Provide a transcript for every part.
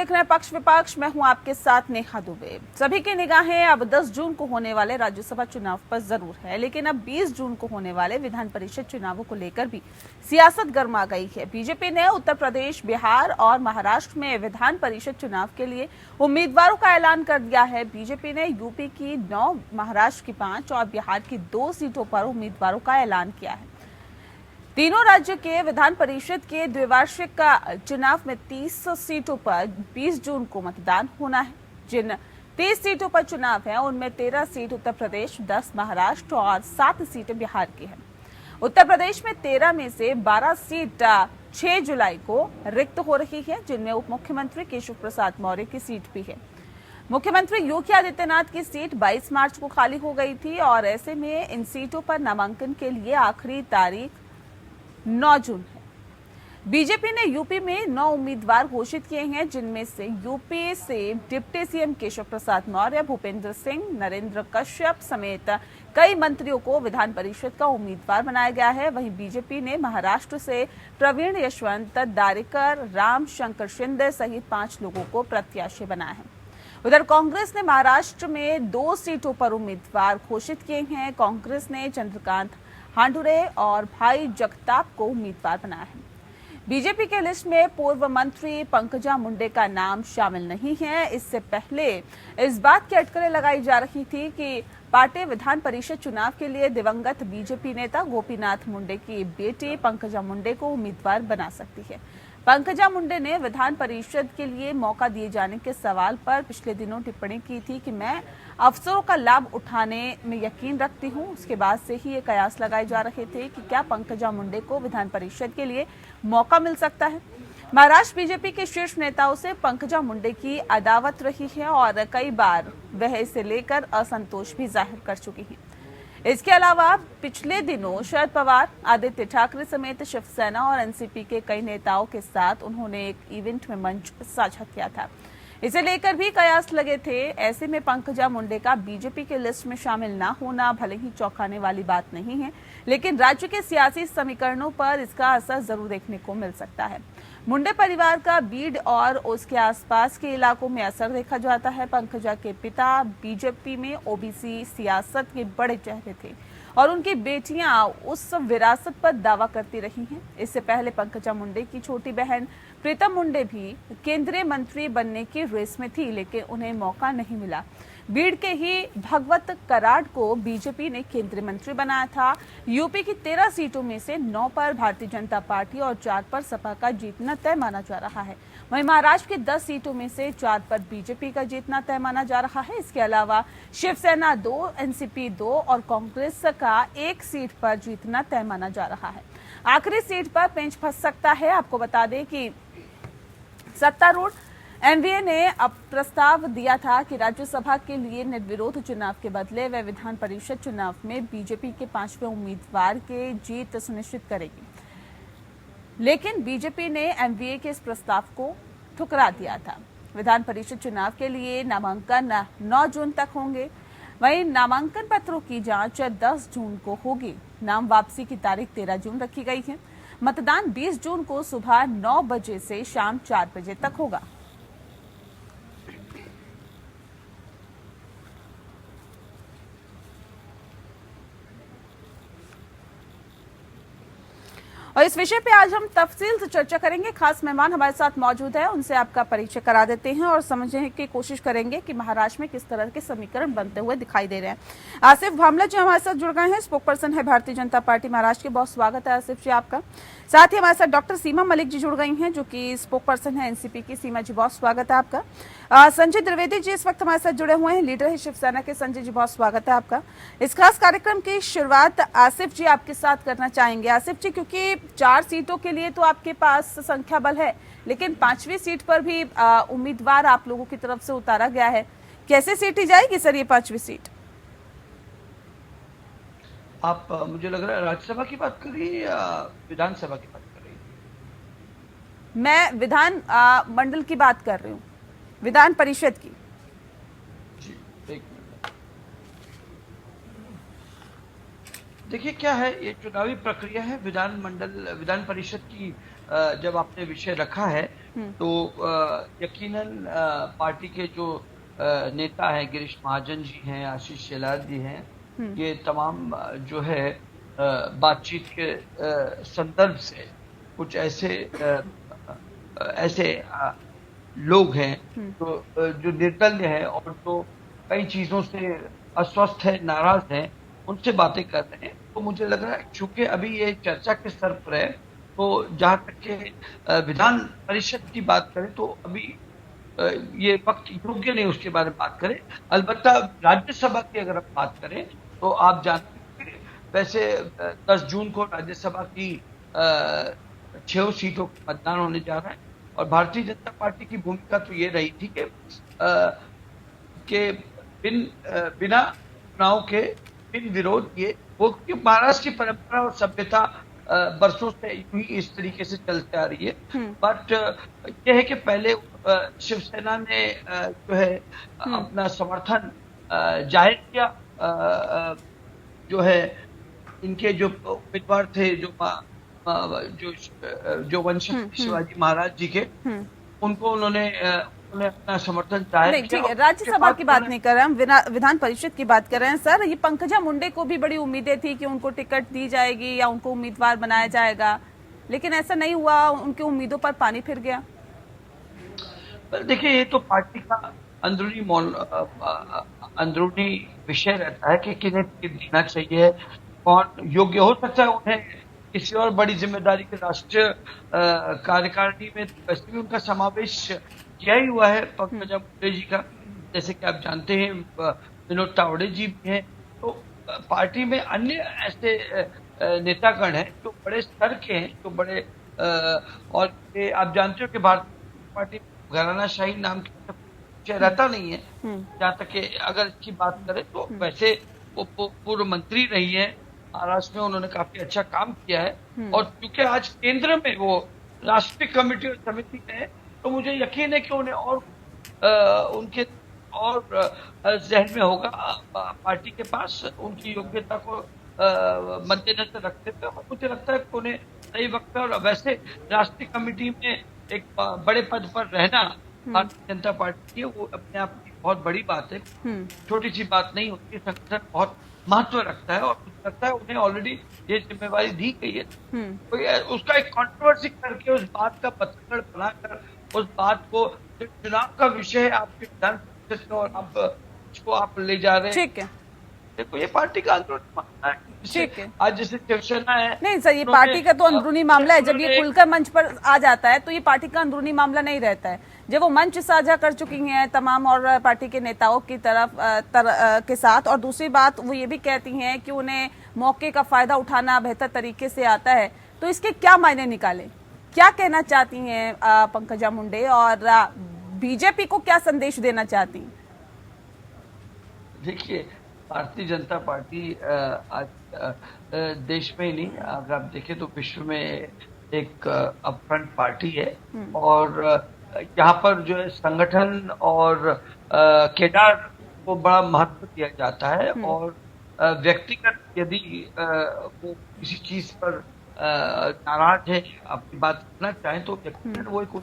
देख रहे हैं पक्ष विपक्ष। मैं हूं आपके साथ नेहा दुबे। सभी की निगाहें अब 10 जून को होने वाले राज्यसभा चुनाव पर जरूर है, लेकिन अब 20 जून को होने वाले विधान परिषद चुनावों को लेकर भी सियासत गर्मा गई है। बीजेपी ने उत्तर प्रदेश, बिहार और महाराष्ट्र में विधान परिषद चुनाव के लिए उम्मीदवारों का ऐलान कर दिया है। बीजेपी ने यूपी की 9, महाराष्ट्र की 5 और बिहार की 2 सीटों पर उम्मीदवारों का ऐलान किया है। तीनों राज्य के विधान परिषद के द्विवार्षिक चुनाव में 30 सीटों पर 20 जून को मतदान होना है। जिन 30 सीटों पर चुनाव है उनमें 13 सीट उत्तर प्रदेश, 10 महाराष्ट्र और 7 सीटें बिहार की हैं। उत्तर प्रदेश में 13 में से 12 सीट 6 जुलाई को रिक्त हो रही है, जिनमें उप मुख्यमंत्री केशव प्रसाद मौर्य की सीट भी है। मुख्यमंत्री योगी आदित्यनाथ की सीट 22 मार्च को खाली हो गई थी और ऐसे में इन सीटों पर नामांकन के लिए आखिरी तारीख 9 जून है। बीजेपी ने यूपी में 9 उम्मीदवार घोषित किए हैं, जिनमें से यूपी से डिप्टी सीएम केशव प्रसाद मौर्य, भूपेंद्र सिंह, नरेंद्र कश्यप समेत कई मंत्रियों को विधान परिषद का उम्मीदवार बनाया गया है। वहीं बीजेपी ने महाराष्ट्र से प्रवीण यशवंत दारेकर, राम शंकर शिंदे सहित 5 लोगों को प्रत्याशी बनाया है। उधर कांग्रेस ने महाराष्ट्र में 2 सीटों पर उम्मीदवार घोषित किए हैं। कांग्रेस ने चंद्रकांत हांडुरे और भाई जगताप को उम्मीदवार बनाया है। बीजेपी के लिस्ट में पूर्व मंत्री पंकजा मुंडे का नाम शामिल नहीं है। इससे पहले इस बात की अटकलें लगाई जा रही थी कि पार्टी विधान परिषद चुनाव के लिए दिवंगत बीजेपी नेता गोपीनाथ मुंडे की बेटी पंकजा मुंडे को उम्मीदवार बना सकती है। पंकजा मुंडे ने विधान परिषद के लिए मौका दिए जाने के सवाल पर पिछले दिनों टिप्पणी की थी कि मैं अवसरों का लाभ उठाने में यकीन रखती हूं। उसके बाद से ही ये कयास लगाए जा रहे थे कि क्या पंकजा मुंडे को विधान परिषद के लिए मौका मिल सकता है। महाराष्ट्र बीजेपी के शीर्ष नेताओं से पंकजा मुंडे की अदावत रही है और कई बार वह इसे लेकर असंतोष भी जाहिर कर चुकी है। इसके अलावा पिछले दिनों शरद पवार, आदित्य ठाकरे समेत शिवसेना और एनसीपी के कई नेताओं के साथ उन्होंने एक इवेंट में मंच साझा किया था। इसे लेकर भी कयास लगे थे। ऐसे में पंकजा मुंडे का बीजेपी के लिस्ट में शामिल न होना भले ही चौंकाने वाली बात नहीं है, लेकिन राज्य के सियासी समीकरणों पर इसका असर जरूर देखने को मिल सकता है। मुंडे परिवार का बीड और उसके आसपास के इलाकों में असर देखा जाता है। पंकजा के पिता बीजेपी में ओबीसी सियासत के बड़े चेहरे थे और उनकी बेटियां उस विरासत पर दावा करती रही हैं। इससे पहले पंकजा मुंडे की छोटी बहन प्रीतम मुंडे भी केंद्रीय मंत्री बनने की रेस में थी, लेकिन उन्हें मौका नहीं मिला। बीड के ही भगवत कराड़ को बीजेपी ने केंद्रीय मंत्री बनाया था। यूपी की 13 सीटों में से 9 पर भारतीय जनता पार्टी और 4 पर सपा का जीतना तय माना जा रहा है। वहीं महाराष्ट्र की 10 सीटों में से 4 पर बीजेपी का जीतना तय माना जा रहा है। इसके अलावा शिवसेना 2, एनसीपी 2 और कांग्रेस का 1 सीट पर जीतना तय माना जा रहा है। आखिरी सीट पर पेंच फंस सकता है। आपको बता दें कि सत्तारूढ़ एनडीए ने अब प्रस्ताव दिया था कि राज्यसभा के लिए निर्विरोध चुनाव के बदले वे विधान परिषद चुनाव में बीजेपी के 5वें उम्मीदवार के जीत सुनिश्चित करेगी, लेकिन बीजेपी ने एनडीए के इस प्रस्ताव को ठुकरा दिया था। विधान परिषद चुनाव के लिए नामांकन 9 जून तक होंगे। वहीं नामांकन पत्रों की जांच 10 जून को होगी। नाम वापसी की तारीख 13 जून रखी गई है। मतदान 20 जून को सुबह 9 बजे से शाम 4 बजे तक होगा। और इस विषय पे आज हम तफसील से चर्चा करेंगे। खास मेहमान हमारे साथ मौजूद है, उनसे आपका परिचय करा देते हैं और समझने की कोशिश करेंगे कि महाराष्ट्र में किस तरह के समीकरण बनते हुए दिखाई दे रहे हैं। आसिफ भामला जी हमारे साथ जुड़ गए हैं, स्पोक पर्सन है भारतीय जनता पार्टी महाराष्ट्र के। बहुत स्वागत है आसिफ जी आपका। साथ ही हमारे साथ डॉक्टर सीमा मलिक जी जुड़ गई हैं, जो कि स्पोक पर्सन है एनसीपी की। सीमा जी बहुत स्वागत है आपका। संजय द्विवेदी जी इस वक्त हमारे साथ जुड़े हुए हैं, लीडर है शिवसेना के। संजय जी बहुत स्वागत है आपका। इस खास कार्यक्रम की शुरुआत आसिफ जी आपके साथ करना चाहेंगे। आसिफ जी, क्योंकि 4 सीटों के लिए तो आपके पास संख्या बल है, लेकिन 5वीं सीट पर भी उम्मीदवार आप लोगों की तरफ से उतारा गया है। कैसे सीटी जाएगी सर ये 5वीं सीट? आप मुझे लग रहा है राज्यसभा की बात कर रही है या विधानसभा की बात कर रही है? मैं विधान मंडल की बात कर रही हूँ, विधान परिषद की। जी, एक मिनट। देखिए क्या है, ये चुनावी प्रक्रिया है। विधान परिषद की जब आपने विषय रखा है तो यकीनन पार्टी के जो नेता हैं, गिरीश महाजन जी हैं, आशीष शेलार जी हैं, ये तमाम जो है बातचीत के संदर्भ से कुछ ऐसे लोग हैं जो निर्दलीय हैं और जो कई चीजों से अस्वस्थ है, नाराज हैं, उनसे बातें कर रहे हैं। तो मुझे लग रहा है चूंकि अभी ये चर्चा के स्तर पर है, तो जहां तक के विधान परिषद की बात करें तो अभी ये वक्त योग्य नहीं उसके बारे में बात करें। अलबत्ता राज्यसभा की अगर हम बात करें तो आप जानते हैं वैसे 10 जून को राज्यसभा की 6 सीटों का मतदान होने जा रहा है और भारतीय जनता पार्टी की भूमिका तो ये रही थी कि बिना चुनाव के बिन विरोध ये वो महाराष्ट्र की परंपरा और सभ्यता बरसों से यूं ही इस तरीके से चलते आ रही है। बट यह है कि पहले शिवसेना ने जो है अपना समर्थन जाहिर किया, जो है इनके जो उम्मीदवार थे जो वंशज शिवाजी महाराज जी के, उनको उन्होंने अपना समर्थन जाहिर नहीं, किया। ठीक है, राज्यसभा की बात नहीं कर रहे हैं, हम विधान परिषद की बात कर रहे हैं। सर, ये पंकजा मुंडे को भी बड़ी उम्मीदें थी कि उनको टिकट दी जाएगी या उनको उम्मीदवार बनाया जाएगा, लेकिन ऐसा नहीं हुआ, उनकी उम्मीदों पर पानी फिर गया। देखिए, ये तो पार्टी का अंदरूनी विषय रहता है कि किन्हें टिकट देना चाहिए, कौन योग्य हो सकता है। उन्हें किसी और बड़ी जिम्मेदारी के राष्ट्रीय कार्यकारिणी में वैसे भी उनका समावेश किया ही हुआ है पंकजा मुंडे जी का। जैसे कि आप जानते हैं विनोद तावड़े जी भी हैं। तो पार्टी में अन्य ऐसे नेतागण हैं जो बड़े स्तर के हैं, जो बड़े और आप जानते हो कि भारतीय पार्टी घरानाशाही नाम की रहता नहीं है। जहाँ तक कि अगर इसकी बात करें तो वैसे वो पूर्व मंत्री रही है महाराष्ट्र में, उन्होंने काफी अच्छा काम किया है और क्योंकि आज केंद्र में वो राष्ट्रीय कमेटी और समिति में है, तो मुझे यकीन है कि उन्हें और उनके और जहन में होगा पार्टी के पास उनकी योग्यता को मद्देनजर रखते हुए। मुझे लगता है कि उन्हें सही वक्त पर, और वैसे राष्ट्रीय कमेटी में एक बड़े पद पर रहना भारतीय जनता पार्टी की वो अपने आप की बहुत बड़ी बात है, छोटी सी बात नहीं होती। संगठन बहुत महत्व रखता है और मुझे लगता है उन्हें ऑलरेडी ये जिम्मेवारी दी गई है। तो उसका एक कंट्रोवर्सी करके उस बात का पत्रकार बनाकर उस बात को चुनाव का विषय है आपके विधान परिषद में और आप उसको आप ले जा रहे हैं। ठीक है, देखो ये पार्टी का अंदरूनी मामला है। ठीक है, आज जैसे शिवसेना है, नहीं सर, ये पार्टी का तो अंदरूनी मामला है। जब ये खुलकर मंच पर आ जाता है तो ये पार्टी का अंदरूनी मामला नहीं रहता है। जब वो मंच साझा कर चुकी हैं तमाम और पार्टी के नेताओं की के साथ, और दूसरी बात वो ये भी कहती हैं कि उन्हें मौके का फायदा उठाना बेहतर तरीके से आता है, तो इसके क्या मायने निकाले? क्या कहना चाहती हैं पंकजा मुंडे और बीजेपी को क्या संदेश देना चाहती हैं? देखिए, भारतीय जनता पार्टी आज देश में ही नहीं, अगर आप देखें तो विश्व में एक अपफ्रंट पार्टी है और यहाँ पर जो है संगठन और केडर को बड़ा महत्व दिया जाता है और व्यक्तिगत यदि वो किसी चीज पर नाराज है, अपनी बात करना चाहें तो वो एक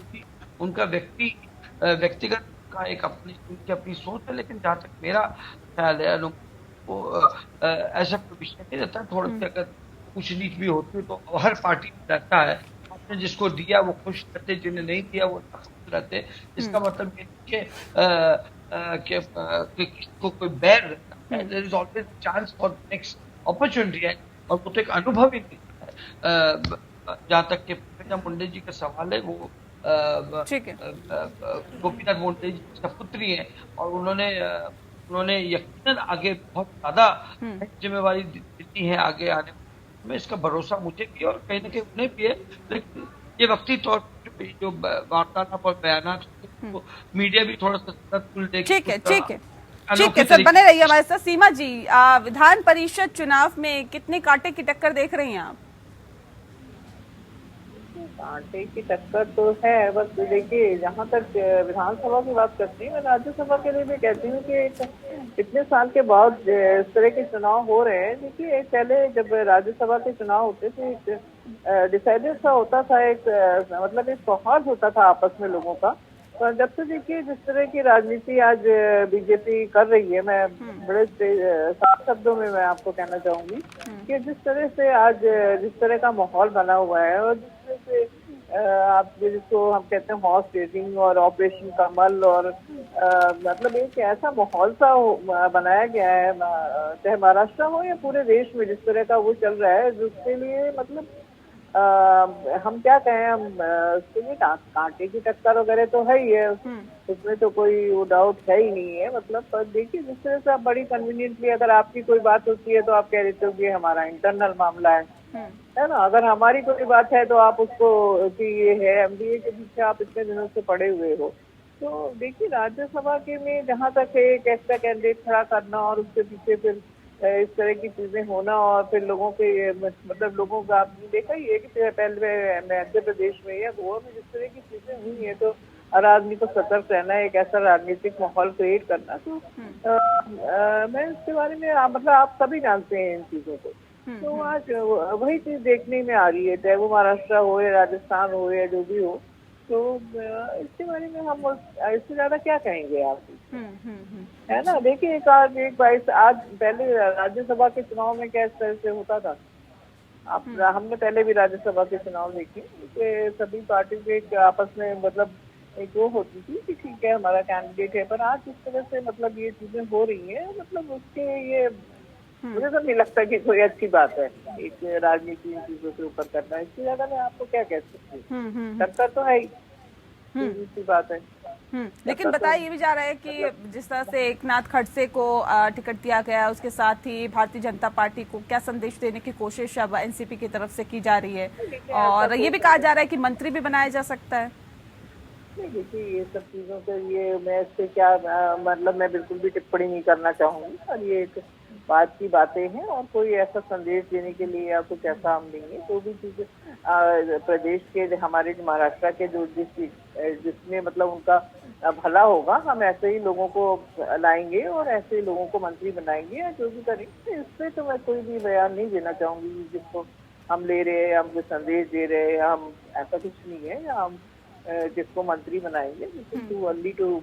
उनका व्यक्तिगत का एक अपनी सोच है। लेकिन जहाँ तक मेरा ख्याल है वो ऐसा कोई विषय नहीं रहता। थोड़ी सी अगर कुछ नीच भी होती है तो हर पार्टी में रहता है, आपने जिसको दिया वो खुश रहते, जिन्हें नहीं दिया वो नाखुश रहते। इसका मतलब ये कि किसको कोई बैर रहता है, there is always chance for next opportunity है और वो तो एक अनुभव ही नहीं है। जहाँ तक के पंकजा मुंडे जी का सवाल है, वो गोपीनाथ मुंडे जी की सपुत्री है और उन्होंने यकीनन आगे बहुत ज्यादा जिम्मेवारी दी है आगे आने में। इसका भरोसा मुझे भी और कहीं ना कहीं उन्हें भी है। लेकिन ये वक्ती तौर पर जो वार्तालाप और बयान तो मीडिया भी थोड़ा सा ठीक है सर, बने रहिए हमारे साथ। सीमा जी, विधान परिषद चुनाव में कितने कांटे की टक्कर देख रही हैं आप? कांटे की टक्कर तो है, बस देखिए जहाँ तक विधानसभा की बात करती हूँ, मैं राज्यसभा के लिए भी कहती हूँ कि इतने साल के बाद इस तरह के चुनाव हो रहे हैं। देखिए पहले जब राज्यसभा के चुनाव होते थे, एक डिसाइडेड सा होता था, एक मतलब एक सौहार्द होता था आपस में लोगों का। पर जब से देखिए जिस तरह की राजनीति आज बीजेपी कर रही है, मैं बड़े साफ शब्दों में मैं आपको कहना चाहूंगी कि जिस तरह से आज जिस तरह का माहौल बना हुआ है, और जिस तरह से आप जिसको हम कहते हैं हॉर्स ट्रेडिंग और ऑपरेशन कमल, और मतलब एक ऐसा माहौल सा बनाया गया है, चाहे महाराष्ट्र हो या पूरे देश में जिस तरह का वो चल रहा है, जिसके लिए मतलब हम क्या कहें, हम उसके लिए कांटे की टक्कर वगैरह तो है ही है, उसमें तो कोई वो डाउट है ही नहीं है। मतलब पर देखिए जिस तरह से आप बड़ी कन्वीनियंटली अगर आपकी कोई बात होती है तो आप कह देते हो कि हमारा इंटरनल मामला है ना। अगर हमारी कोई बात है तो आप उसको कि ये है एमडीए के पीछे आप इतने दिनों से पड़े हुए हो। तो देखिए राज्यसभा के में जहाँ तक है एक ऐसा कैंडिडेट खड़ा करना और उसके पीछे फिर इस तरह की चीजें होना, और फिर लोगों के मतलब लोगों का आपने देखा ही है कि पहले मध्य प्रदेश में या गोवा में जिस तरह की चीजें हुई है, तो हर आदमी को सतर्क रहना है, एक ऐसा राजनीतिक माहौल क्रिएट करना। तो मैं इसके बारे में मतलब आप सभी जानते हैं इन चीजों को। तो आज वही चीज देखने में आ रही है, चाहे वो महाराष्ट्र हो या राजस्थान हो या जो भी हो। तो इसके बारे में हम इससे ज्यादा क्या कहेंगे आप, है ना। देखिए एक बाईस आज पहले राज्यसभा के चुनाव में क्या इस तरह से होता था। आप हमने पहले भी राज्यसभा के चुनाव देखे कि सभी पार्टी के आपस में मतलब एक वो होती थी कि ठीक है हमारा कैंडिडेट है, पर आज इस तरह से मतलब ये चीजें हो रही है, मतलब उसके ये मुझे तो नहीं लगता कि कोई अच्छी बात है एक राजनीति इन चीजों के ऊपर करना। इससे ज्यादा मैं आपको क्या कह सकती हूँ, टक्कर तो है ही, सीधी बात है। लेकिन बताया ये भी जा रहा है कि जिस तरह से एकनाथ खड़से को टिकट दिया गया, उसके साथ ही भारतीय जनता पार्टी को क्या संदेश देने की कोशिश अब एनसीपी की तरफ से की जा रही है, और ये भी कहा जा रहा है कि मंत्री भी बनाया जा सकता है। नहीं देखिए ये सब चीजों पे ये मैं इससे क्या मतलब मैं बिल्कुल भी टिप्पणी नहीं करना चाहूंगी, और ये एक बात की बातें हैं, और कोई ऐसा संदेश देने के लिए या कुछ ऐसा हम देंगे तो भी चीजें प्रदेश के हमारे महाराष्ट्र के जो जिसमें मतलब उनका भला होगा, हम ऐसे ही लोगों को लाएंगे और ऐसे ही लोगों को मंत्री बनाएंगे या जो भी करेंगे। इससे तो मैं कोई भी बयान नहीं देना चाहूंगी जिसको हम ले रहे हैं, हम जो संदेश दे रहे हैं, हम ऐसा कुछ नहीं है, या हम जिसको मंत्री बनाएंगे। Too early to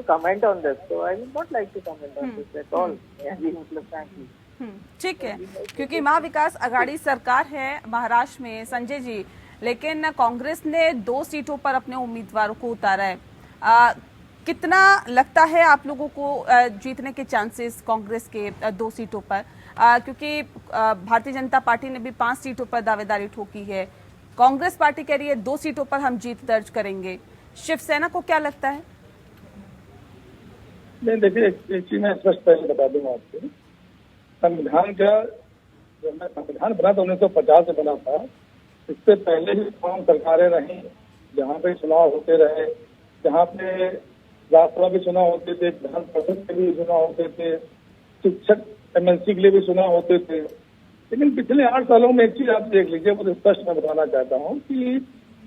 comment on this, so I would not like to comment on this at all. मतलब frankly. ठीक है, क्योंकि महाविकास आघाड़ी सरकार है महाराष्ट्र में संजय जी, लेकिन कांग्रेस ने 2 सीटों पर अपने उम्मीदवारों को उतारा है। कितना लगता है आप लोगों को जीतने के चांसेस कांग्रेस के 2 सीटों पर, क्योंकि भारतीय जनता पार्टी ने भी 5 सीटों पर दावेदारी ठोकी है, कांग्रेस पार्टी कह रही है 2 सीटों पर हम जीत दर्ज करेंगे। शिवसेना को क्या लगता है? नहीं देखिए एक चीज मैं स्पष्ट पहले बता दूंगा आपको, संविधान का जब मैं संविधान बना था 1950 में बना था, इससे पहले भी तमाम सरकारें रही जहाँ पे चुनाव होते रहे, जहाँ पे राज्यसभा के चुनाव होते थे, विधान परिषद के भी चुनाव होते थे, शिक्षक एमएलसी के लिए भी चुनाव होते थे। लेकिन पिछले 8 सालों में एक चीज आप देख लीजिए, वो स्पष्ट मैं बताना चाहता हूँ कि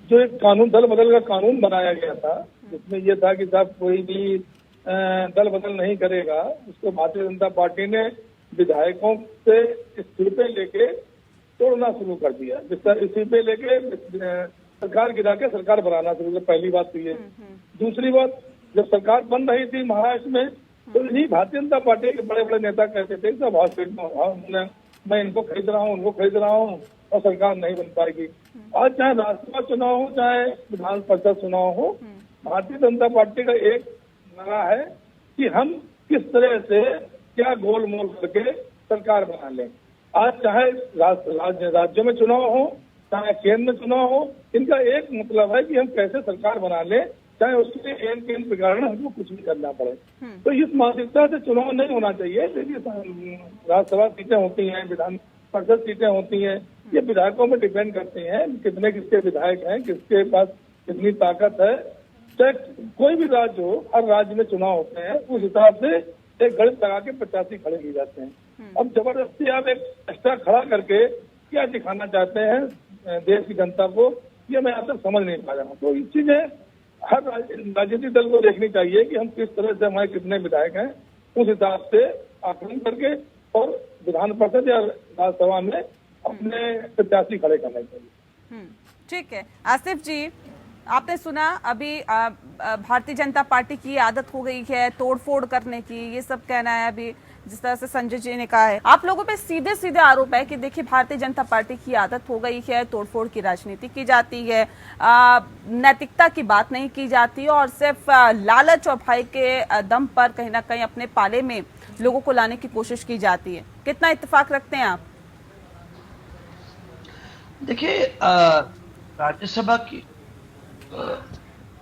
जो एक कानून दल बदल का कानून बनाया गया था, जिसमें यह था कि साहब कोई भी दल बदल नहीं करेगा, उसको भारतीय जनता पार्टी ने विधायकों से इस्तीफे लेके तोड़ना शुरू कर दिया। इस्तीफे लेके सरकार गिरा के सरकार बनाना शुरू किया। पहली बात तो ये। दूसरी बात, जब सरकार बन रही थी महाराष्ट्र में, तो इन्हीं भारतीय जनता पार्टी के बड़े बड़े नेता कहते थे सब हॉस्पिटल मैं इनको खरीद रहा हूँ, उनको खरीद रहा हूँ, और सरकार नहीं बन पाएगी। आज चाहे राज्यसभा चुनाव हो चाहे विधान परिषद चुनाव हो, भारतीय जनता पार्टी का एक नारा है कि हम किस तरह से क्या गोल मोल करके सरकार बना लें। आज चाहे राज्यों में चुनाव हो चाहे केंद्र में चुनाव हो, इनका एक मतलब है कि हम कैसे सरकार बना लें, चाहे उसके लिए एन केंद्र बिगाड़ना हमको कुछ भी करना पड़े। तो इस मानसिकता से चुनाव नहीं होना चाहिए। देखिए राज्यसभा सीटें होती हैं, विधान परिषद सीटें होती हैं, ये विधायकों में डिपेंड करती हैं कितने किसके विधायक हैं, किसके पास कितनी ताकत है। चाहे कोई भी राज्य हो, हर राज्य में चुनाव होते हैं, उस हिसाब से एक गणित लगा के 85 खड़े किए जाते हैं। अब जबरदस्ती आप एक एक्स्ट्रा खड़ा करके क्या दिखाना चाहते हैं देश की जनता को ये मैं अब तक समझ नहीं पा रहा हूँ। तो ये चीजें हर राजनीतिक दल को देखनी चाहिए कि हम किस तरह से, हमारे कितने विधायक हैं, उस हिसाब से आकलन करके और विधान परिषद या राज्यसभा में अपने प्रत्याशी खड़े करने चाहिए। ठीक है। आसिफ जी, आपने सुना अभी भारतीय जनता पार्टी की आदत हो गई है तोड़फोड़ करने की, ये सब कहना है अभी जिस तरह से संजय जी ने कहा है। आप लोगों पे सीधे सीधे आरोप है कि देखिए भारतीय जनता पार्टी की आदत हो गई है, तोड़फोड़ की राजनीति की जाती है, नैतिकता की बात नहीं की जाती और सिर्फ लालच और भय के दम पर कहीं ना कहीं अपने पाले में लोगों को लाने की कोशिश की जाती है। कितना इत्तेफाक रखते हैं आप? देखिए, राज्यसभा की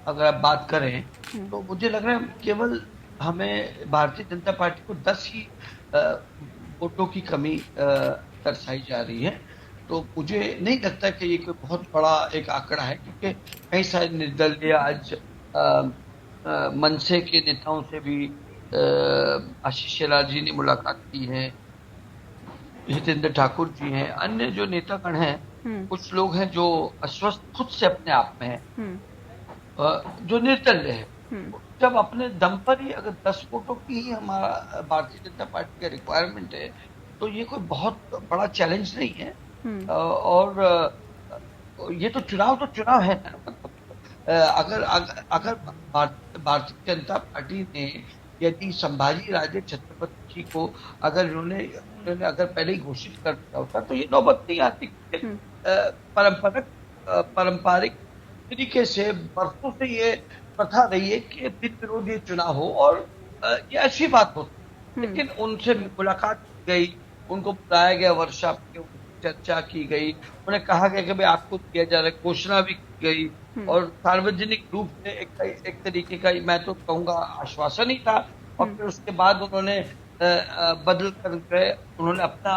अगर आप बात करें तो मुझे लग रहा है केवल हमें भारतीय जनता पार्टी को 10 ही वोटों की कमी दर्शाई जा रही है। तो मुझे नहीं लगता कि ये कोई बहुत बड़ा एक आंकड़ा है, क्योंकि कई सारे निर्दलीय आज मनसे के नेताओं से भी आशीष शेलार जी ने मुलाकात की है, हितेंद्र ठाकुर जी हैं, अन्य जो नेतागण हैं, कुछ लोग हैं जो अस्वस्थ खुद से अपने आप में हैं, जो निर्दलीय है। जब अपने दम पर ही अगर 10 वोटों की ही हमारा भारतीय जनता पार्टी का रिक्वायरमेंट है, तो ये कोई बहुत बड़ा चैलेंज नहीं है। और ये तो चुनाव है ना। अगर भारतीय जनता पार्टी ने यदि संभाजी राजे छत्रपति जी को अगर इन्होंने अगर पहले ही घोषित कर दिया होता तो ये नौबत नहीं आती। पारंपरिक तरीके से बरसों से ये प्रथा रही है कि बिन विरोधी चुनाव हो, और ये अच्छी बात होती। लेकिन उनसे मुलाकात की गई, उनको बुलाया गया, वर्कशॉप में चर्चा की गई, उन्हें कहा गया कि भाई आपको दिया जा रहा है, घोषणा भी की गई और सार्वजनिक रूप से एक तरीके का मैं तो कहूंगा आश्वासन ही था। और फिर उसके बाद उन्होंने बदल कर गए, उन्होंने अपना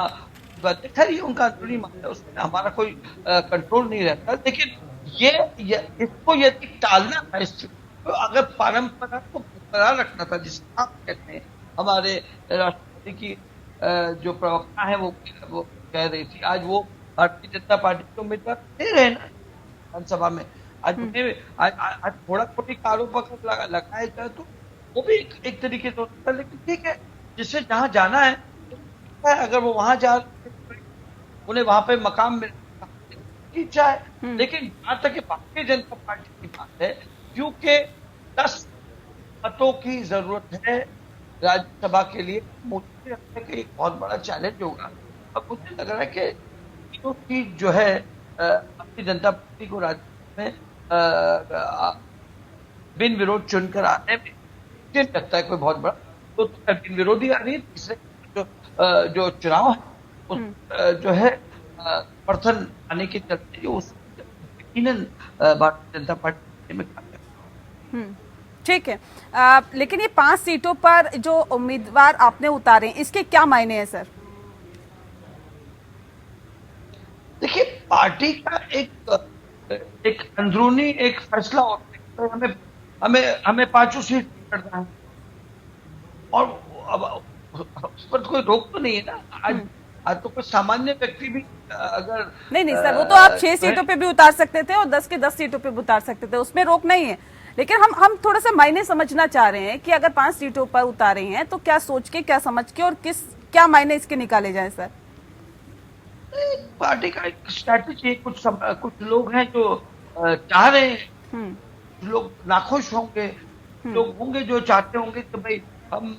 खैर ये उनका अंदरूनी मामला, उसमें हमारा कोई कंट्रोल नहीं रहता। लेकिन ये इसको यदि टालना था, तो अगर परंपरा को बरकरार रखना था, जिसे आप कहते हैं, हमारे राष्ट्रपति की जो प्रवक्ता है वो कह रही थी, आज वो भारतीय जनता पार्टी के उम्मीदवार दे रहे हैं ना विधानसभा में। आज थोड़ा थोड़ी आरोप अगर लगाया जाए तो वो भी एक तरीके से होता है। लेकिन ठीक है, जिससे जहां जाना है अगर वो वहां जा उन्हें वहां पे मकाम मिल इच्छा है। लेकिन जहां तक भारतीय जनता पार्टी की बात है, क्योंकि 10 मतों की जरूरत है राज्यसभा के लिए, मुझे लगता है कि एक बहुत बड़ा चैलेंज होगा। अब मुझे लग रहा है कि तीनों सीट जो है भारतीय जनता पार्टी को राज्यसभा में बिन विरोध चुनकर आने में मुझे लगता है कोई बहुत बड़ा तो बिन विरोधी आ रही है। तीसरे जो चुनाव है उस जो है समर्थन आने के चलते उस यकीनन भारतीय जनता पार्टी में ठीक है। लेकिन ये 5 सीटों पर जो उम्मीदवार आपने उतारे, इसके क्या मायने हैं सर? देखिए, पार्टी का एक अंदरूनी एक फैसला होता है, हमें 5 सीट लड़ना है और उस पर कोई रोक तो नहीं है ना। आज तो कोई सामान्य व्यक्ति भी अगर नहीं सर, वो तो आप 6 सीटों पे भी उतार सकते थे और 10 के 10 सीटों पे भी उतार सकते थे, उसमें रोक नहीं है। लेकिन हम थोड़ा सा मायने समझना चाह रहे हैं कि अगर 5 सीटों पर उतारे हैं तो क्या सोच के, क्या समझ के और क्या मायने इसके निकाले जाए सर? पार्टी का एक स्ट्रैटेजी, कुछ लोग हैं जो चाह रहे हैं, लोग नाखुश होंगे, लोग होंगे जो चाहते होंगे कि भाई हम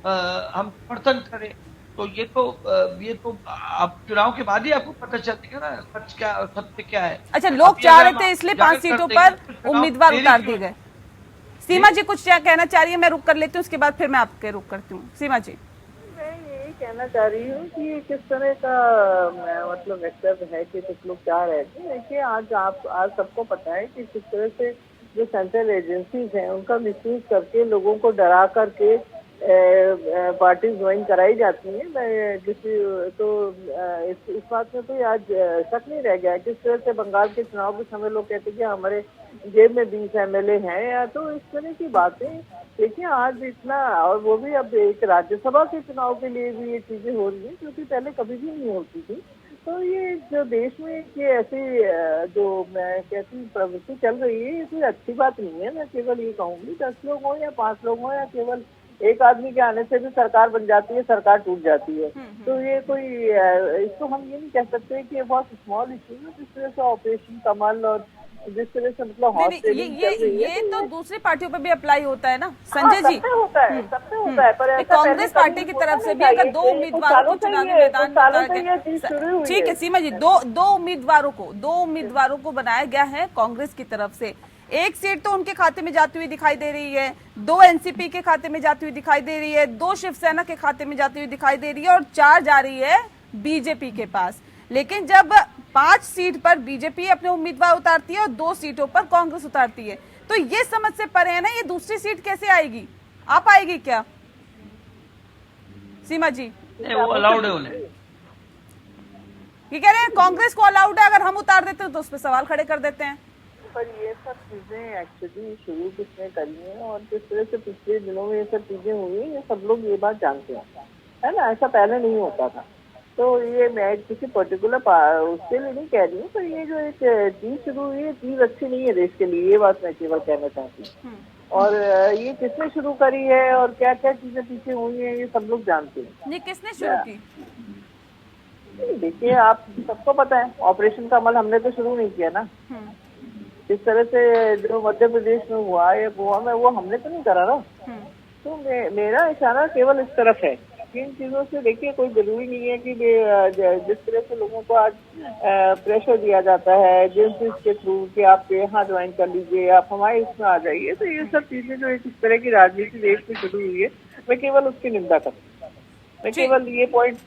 समर्थन करें। तो ये तो अब चुनाव के बाद ही आपको पता चलेगा ना सत्य क्या है। अच्छा, लोग चाह रहे थे इसलिए 5 सीटों पर उम्मीदवार उतार दिए गए। सीमा जी कुछ क्या कहना चाह रही है? मैं रुक कर लेती हूँ, उसके बाद फिर मैं आपके रुक करती हूँ। सीमा जी, मैं यही कहना चाह रही हूँ कि किस तरह का मतलब वक्तव्य है कि कुछ लोग चाह रहे थे। देखिए, आज सबको पता है कि किस तरह से जो सेंट्रल एजेंसीज हैं उनका मिसयूज करके लोगों को डरा करके पार्टी ज्वाइन कराई जाती है। इस बात में तो आज शक नहीं रह गया। किस तरह से बंगाल के चुनाव के समय लोग कहते हैं कि हमारे जेब में 20 MLA हैं, या तो इस तरह की बातें। देखिए, आज इतना, और वो भी अब एक राज्यसभा के चुनाव के लिए भी ये चीजें हो रही है, क्योंकि पहले कभी भी नहीं होती थी। तो ये जो देश में ये ऐसी जो मैं कहती हूँ प्रवृत्ति चल रही है, ये कोई अच्छी बात नहीं है। मैं केवल ये कहूंगी 10 लोग हो या 5 लोग हो या केवल एक आदमी के आने से भी सरकार बन जाती है, सरकार टूट जाती है। तो ये कोई इसको हम ये नहीं कह सकते कि ये बहुत स्मॉल इशू है। जिस तरह से ऑपरेशन कमल और जिस तरह से मतलब ये तो दूसरी पार्टियों पे भी अप्लाई होता है ना संजय जी। सबसे होता है, सबसे होता है। पर कांग्रेस पार्टी की तरफ से भी अगर 2 उम्मीदवारों को चुनावी मैदान, ठीक है सीमा जी, दो उम्मीदवारों को बनाया गया है कांग्रेस की तरफ से। एक सीट तो उनके खाते में जाती हुई दिखाई दे रही है, 2 एनसीपी के खाते में जाती हुई दिखाई दे रही है, 2 शिवसेना के खाते में जाती हुई दिखाई दे रही है और 4 जा रही है बीजेपी के पास। लेकिन जब 5 सीट पर बीजेपी अपने उम्मीदवार उतारती है और 2 सीटों पर कांग्रेस उतारती है, तो ये समझ से परे है ना, ये दूसरी सीट कैसे आएगी? आ पाएगी क्या सीमा जी? वो अलाउड है उन्हें। ये कह रहे हैं कांग्रेस को अलाउड है, अगर हम उतार देते हैं तो उस पर सवाल खड़े कर देते हैं। पर ये सब चीजें एक्चुअली शुरू किसने करी है और किस तरह से पिछले दिनों में ये सब चीजें हुई है, ये सब लोग ये बात जानते हैं, है ना। ऐसा पहले नहीं होता था। तो ये मैं किसी पर्टिकुलर उसके लिए नहीं कह रही हूँ, पर ये जो एक चीज शुरू हुई है, चीज अच्छी नहीं है देश के लिए, ये बात मैं केवल कहना चाहती हूँ। और ये किसने शुरू करी है और क्या क्या चीजें पीछे हुई है, ये सब लोग जानते हैं। ये किसने शुरू की? देखिए, आप सबको पता है, ऑपरेशन कमल हमने तो शुरू नहीं किया ना। इस तरह से जो मध्य प्रदेश में हुआ या गोवा में, वो हमने तो नहीं करा ना। तो मेरा इशारा केवल इस तरफ है। इन चीजों से देखिए, कोई जरूरी नहीं है कि जिस तरह से लोगों को आज प्रेशर दिया जाता है एजेंसीज के थ्रू कि आप यहाँ ज्वाइन कर लीजिए, आप हमारे इसमें आ जाइए। तो ये सब चीजें जो इस तरह की राजनीति देश में शुरू हुई है, मैं केवल उसकी निंदा करती हूँ। मैं केवल ये पॉइंट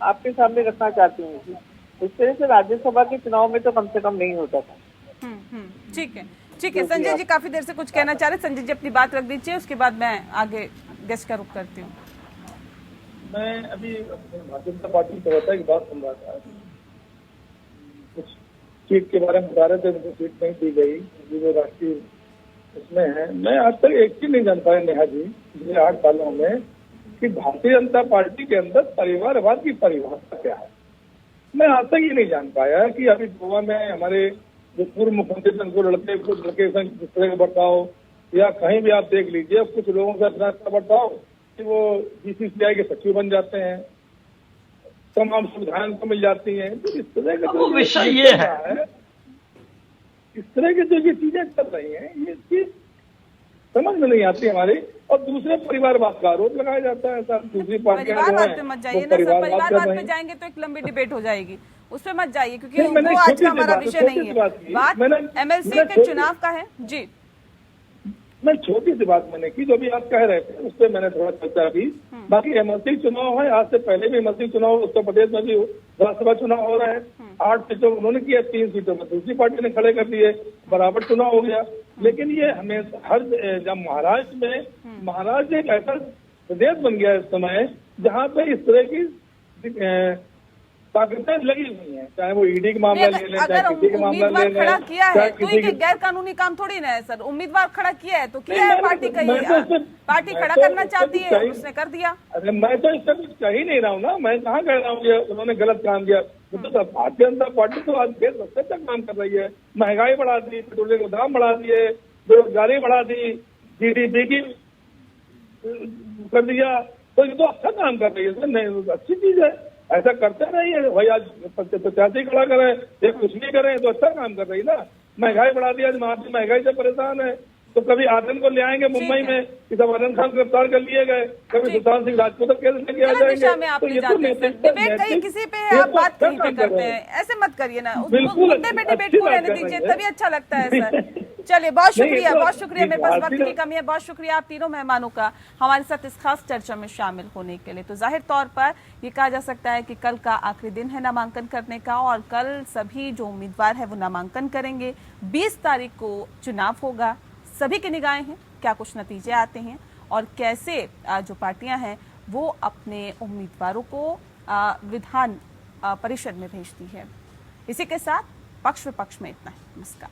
आपके सामने रखना चाहती हूँ कि इस तरह से राज्यसभा के चुनाव में तो कम से कम नहीं होता था। ठीक है, ठीक है। संजय जी काफी देर से कुछ कहना चाह रहे, संजय जी अपनी बात रख दीजिए, उसके बाद मैं आगे गेस्ट का रुख करती हूँ। मैं अभी भारतीय जनता पार्टी प्रवक्ता की बात सुन रहा था, कुछ सीट के बारे में बता रहे थे, मुझे सीट नहीं दी गई जो राष्ट्रीय उसमें है। मैं आज तक एक चीज नहीं जान पाया नेहा जी, पिछले 8 सालों में, कि भारतीय जनता पार्टी के अंदर परिवारवाद की परिभाषा क्या है। मैं आज तक ये नहीं जान पाया कि अभी गोवा में हमारे जो पूर्व मुख्यमंत्री उनको लड़के जिस तरह का बर्ताव, या कहीं भी आप देख लीजिए कुछ लोगों का इतना बर्ताव कि वो बीसीसीआई के सचिव बन जाते हैं, तमाम सुविधाएं उनको मिल जाती हैं। तो इस तरह का जो विषय ये है, इस तरह की जो ये चीजें कर रही हैं, ये चीज समझ में नहीं आती हमारी। और दूसरे परिवारवाद का आरोप लगाया जाता है। सर दूसरी पार्टियां परिवारवाद पे मत जाइए ना सर, परिवारवाद पे जाएंगे तो एक लंबी डिबेट हो जाएगी, उस पे मत जाइए, क्योंकि वो आज का हमारा विषय नहीं है। बात एमएलसी के चुनाव का है जी। मैं छोटी सी बात मैंने की, जो भी आप कह रहे थे उस पर मैंने थोड़ा चर्चा की। बाकी एमएलसी चुनाव है, आज से पहले भी एमएलसी चुनाव उत्तर प्रदेश में भी विधानसभा चुनाव हो रहा है। 8 सीटों उन्होंने किया, 3 सीटों में दूसरी पार्टी ने खड़े कर दिए, बराबर चुनाव हो गया। लेकिन ये हमें हर जब महाराष्ट्र एक ऐसा प्रदेश बन गया इस समय जहाँ पे इस तरह की ताकतें लगी हुई हैं, चाहे वो ईडी का मामला ले लें, चाहे किसी का मामला ले लें, खड़ा किया है तो ये गैर कानूनी काम थोड़ी ना है सर। उम्मीदवार खड़ा किया है तो किया है, पार्टी का ही पार्टी खड़ा करना चाहती है, उसने कर दिया। अरे मैं तो इससे कुछ कह ही नहीं रहा हूँ ना, मैं कहाँ कह रहा हूँ कि उन्होंने गलत काम किया। तो भारतीय जनता पार्टी तो आज देश सबसे अच्छा काम कर रही है। महंगाई बढ़ा दी, पेट्रोल के दाम बढ़ा दिए, बेरोजगारी बढ़ा दी, जीडीपी की कर दिया, तो ये तो अच्छा काम कर रही है, अच्छी चीज है। ऐसा करते नहीं है भाई, आज 85 खड़ा करें या कुछ नहीं करें तो अच्छा काम कर रही ना। महंगाई बढ़ा दिया, आज महाराष्ट्र महंगाई से परेशान है। तो कभी आदन को ले आएंगे मुंबई में कि सब आदन खान गिरफ्तार कर लिए गए, कभी सुशांत सिंह राजपूत केस लेके आ जाएंगे। तो ये तो डिबेट किसी पे आप बात कहीं पे करते हैं, ऐसे मत करिए ना, मुद्दे पे डिबेट को रहने दीजिए, तभी अच्छा लगता है सर। चलिए बहुत शुक्रिया, बहुत शुक्रिया। मेरे पास वक्त की कमी है, बहुत शुक्रिया आप तीनों मेहमानों का हमारे साथ इस खास चर्चा में शामिल होने के लिए। तो जाहिर तौर पर ये कहा जा सकता है कि कल का आखिरी दिन है नामांकन करने का, और कल सभी जो उम्मीदवार है वो नामांकन करेंगे। 20 तारीख को चुनाव होगा। सभी की निगाहें हैं क्या कुछ नतीजे आते हैं और कैसे जो पार्टियां हैं वो अपने उम्मीदवारों को विधान परिषद में भेजती है। इसी के साथ पक्ष विपक्ष में इतना ही। नमस्कार।